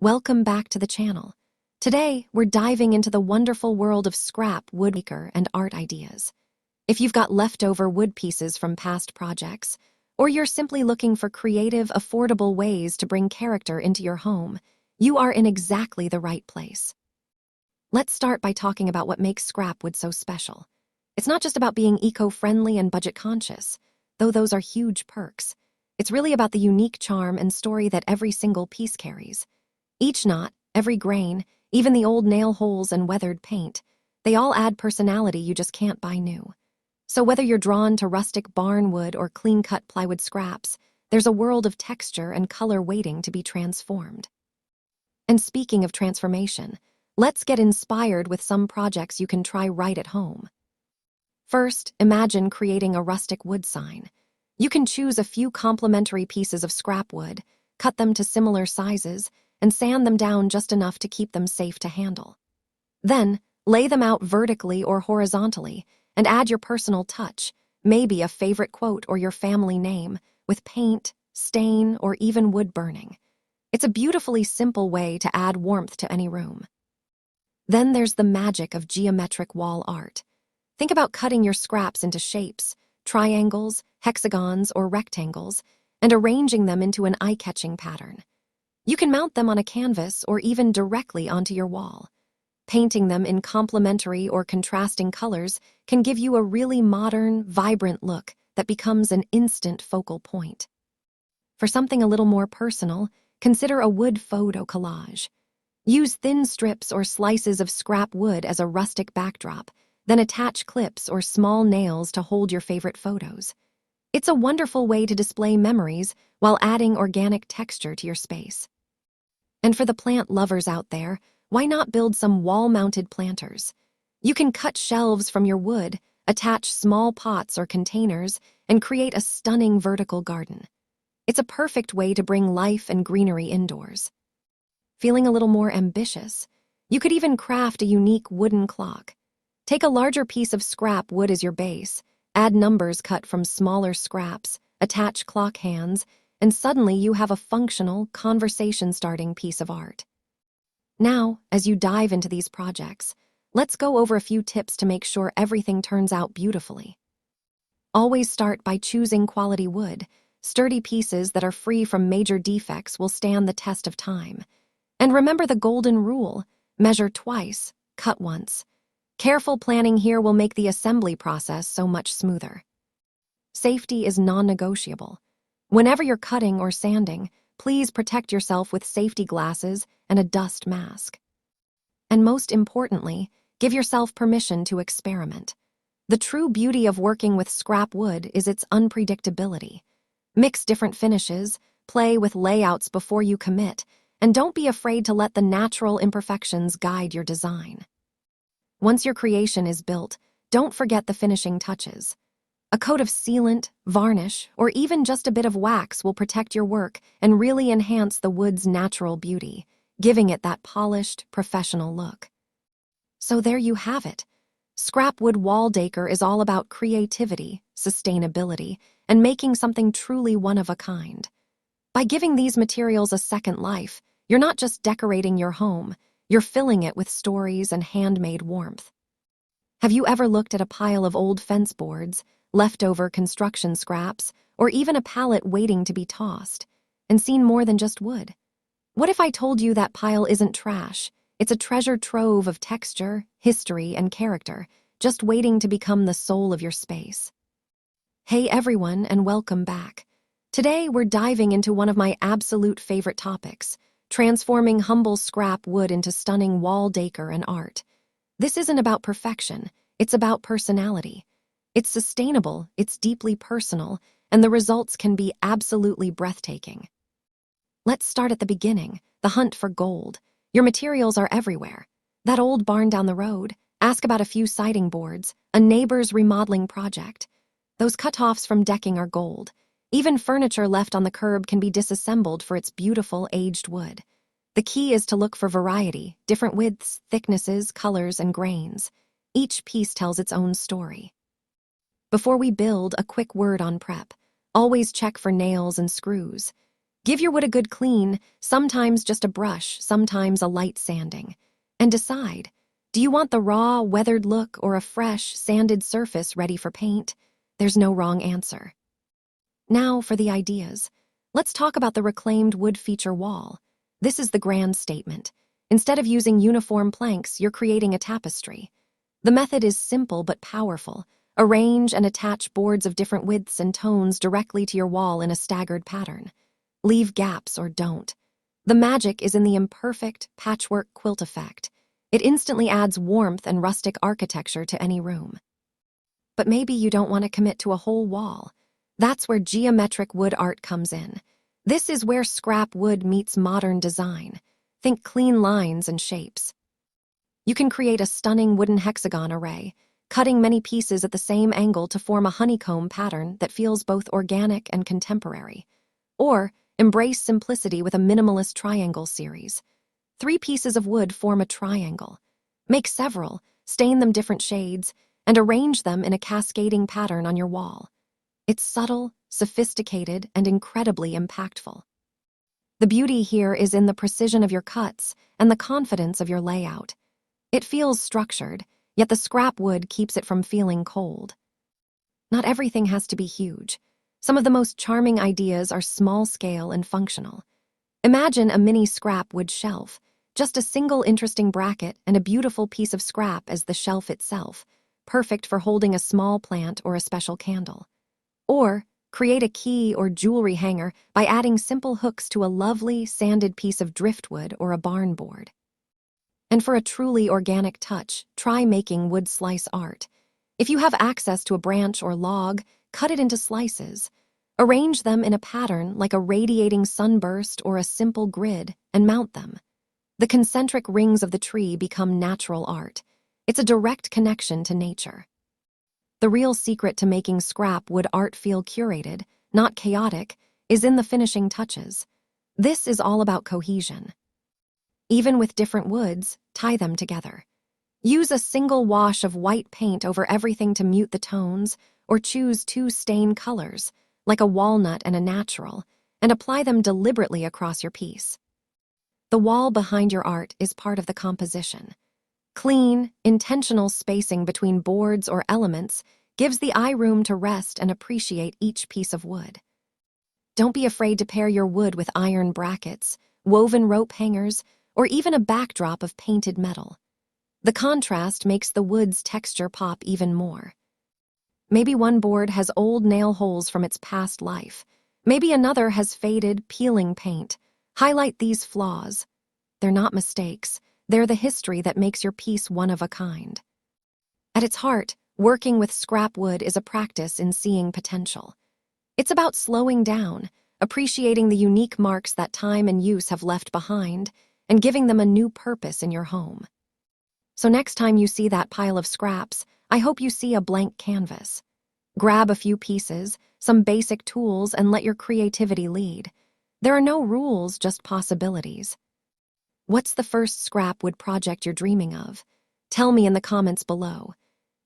Welcome back to the channel. Today, we're diving into the wonderful world of scrap, woodmaker, and art ideas. If you've got leftover wood pieces from past projects, or you're simply looking for creative, affordable ways to bring character into your home, you are in exactly the right place. Let's start by talking about what makes scrap wood so special. It's not just about being eco-friendly and budget-conscious, though those are huge perks. It's really about the unique charm and story that every single piece carries. Each knot, every grain, even the old nail holes and weathered paint, they all add personality you just can't buy new. So whether you're drawn to rustic barn wood or clean-cut plywood scraps, there's a world of texture and color waiting to be transformed. And speaking of transformation, let's get inspired with some projects you can try right at home. First, imagine creating a rustic wood sign. You can choose a few complementary pieces of scrap wood, cut them to similar sizes, and sand them down just enough to keep them safe to handle. Then, lay them out vertically or horizontally and add your personal touch, maybe a favorite quote or your family name, with paint, stain, or even wood burning. It's a beautifully simple way to add warmth to any room. Then there's the magic of geometric wall art. Think about cutting your scraps into shapes, triangles, hexagons, or rectangles, and arranging them into an eye-catching pattern. You can mount them on a canvas or even directly onto your wall. Painting them in complementary or contrasting colors can give you a really modern, vibrant look that becomes an instant focal point. For something a little more personal, consider a wood photo collage. Use thin strips or slices of scrap wood as a rustic backdrop, then attach clips or small nails to hold your favorite photos. It's a wonderful way to display memories while adding organic texture to your space. And for the plant lovers out there, why not build some wall-mounted planters? You can cut shelves from your wood, attach small pots or containers, and create a stunning vertical garden. It's a perfect way to bring life and greenery indoors. Feeling a little more ambitious? You could even craft a unique wooden clock. Take a larger piece of scrap wood as your base, add numbers cut from smaller scraps, attach clock hands, and suddenly you have a functional, conversation-starting piece of art. Now, as you dive into these projects, let's go over a few tips to make sure everything turns out beautifully. Always start by choosing quality wood. Sturdy pieces that are free from major defects will stand the test of time. And remember the golden rule: measure twice, cut once. Careful planning here will make the assembly process so much smoother. Safety is non-negotiable. Whenever you're cutting or sanding, please protect yourself with safety glasses and a dust mask. And most importantly, give yourself permission to experiment. The true beauty of working with scrap wood is its unpredictability. Mix different finishes, play with layouts before you commit, and don't be afraid to let the natural imperfections guide your design. Once your creation is built, don't forget the finishing touches. A coat of sealant, varnish, or even just a bit of wax will protect your work and really enhance the wood's natural beauty, giving it that polished, professional look. So there you have it. Scrap wood wall decor is all about creativity, sustainability, and making something truly one of a kind. By giving these materials a second life, you're not just decorating your home, you're filling it with stories and handmade warmth. Have you ever looked at a pile of old fence boards, leftover construction scraps, or even a pallet waiting to be tossed, and seen more than just wood? What if I told you that pile isn't trash? It's a treasure trove of texture, history, and character, just waiting to become the soul of your space. Hey everyone, and welcome back. Today we're diving into one of my absolute favorite topics: transforming humble scrap wood into stunning wall decor and art. This isn't about perfection, it's about personality. It's sustainable, it's deeply personal, and the results can be absolutely breathtaking. Let's start at the beginning, the hunt for gold. Your materials are everywhere. That old barn down the road, ask about a few siding boards, a neighbor's remodeling project. Those cutoffs from decking are gold. Even furniture left on the curb can be disassembled for its beautiful aged wood. The key is to look for variety, different widths, thicknesses, colors, and grains. Each piece tells its own story. Before we build, a quick word on prep. Always check for nails and screws. Give your wood a good clean, sometimes just a brush, sometimes a light sanding. And decide, do you want the raw, weathered look or a fresh, sanded surface ready for paint? There's no wrong answer. Now for the ideas. Let's talk about the reclaimed wood feature wall. This is the grand statement. Instead of using uniform planks, you're creating a tapestry. The method is simple but powerful. Arrange and attach boards of different widths and tones directly to your wall in a staggered pattern. Leave gaps or don't. The magic is in the imperfect patchwork quilt effect. It instantly adds warmth and rustic architecture to any room. But maybe you don't want to commit to a whole wall. That's where geometric wood art comes in. This is where scrap wood meets modern design. Think clean lines and shapes. You can create a stunning wooden hexagon array, cutting many pieces at the same angle to form a honeycomb pattern that feels both organic and contemporary. Or embrace simplicity with a minimalist triangle series. 3 pieces of wood form a triangle. Make several, stain them different shades, and arrange them in a cascading pattern on your wall. It's subtle, sophisticated, and incredibly impactful. The beauty here is in the precision of your cuts and the confidence of your layout. It feels structured, yet the scrap wood keeps it from feeling cold. Not everything has to be huge. Some of the most charming ideas are small-scale and functional. Imagine a mini scrap wood shelf, just a single interesting bracket and a beautiful piece of scrap as the shelf itself, perfect for holding a small plant or a special candle. Or create a key or jewelry hanger by adding simple hooks to a lovely, sanded piece of driftwood or a barn board. And for a truly organic touch, try making wood slice art. If you have access to a branch or log, cut it into slices. Arrange them in a pattern like a radiating sunburst or a simple grid and mount them. The concentric rings of the tree become natural art. It's a direct connection to nature. The real secret to making scrap wood art feel curated, not chaotic, is in the finishing touches. This is all about cohesion. Even with different woods, tie them together. Use a single wash of white paint over everything to mute the tones, or choose 2 stain colors, like a walnut and a natural, and apply them deliberately across your piece. The wall behind your art is part of the composition. Clean, intentional spacing between boards or elements gives the eye room to rest and appreciate each piece of wood. Don't be afraid to pair your wood with iron brackets, woven rope hangers, or even a backdrop of painted metal. The contrast makes the wood's texture pop even more. Maybe one board has old nail holes from its past life. Maybe another has faded, peeling paint. Highlight these flaws. They're not mistakes. They're the history that makes your piece one of a kind. At its heart, working with scrap wood is a practice in seeing potential. It's about slowing down, appreciating the unique marks that time and use have left behind, and giving them a new purpose in your home. So next time you see that pile of scraps, I hope you see a blank canvas. Grab a few pieces, some basic tools, and let your creativity lead. There are no rules, just possibilities. What's the first scrap wood project you're dreaming of? Tell me in the comments below.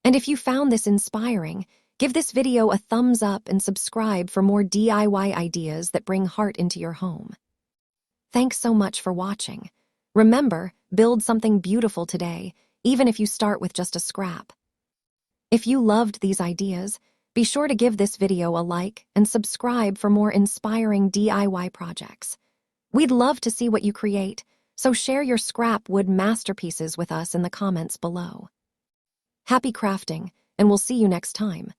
And if you found this inspiring, give this video a thumbs up and subscribe for more DIY ideas that bring heart into your home. Thanks so much for watching. Remember, build something beautiful today, even if you start with just a scrap. If you loved these ideas, be sure to give this video a like and subscribe for more inspiring DIY projects. We'd love to see what you create, so share your scrap wood masterpieces with us in the comments below. Happy crafting, and we'll see you next time.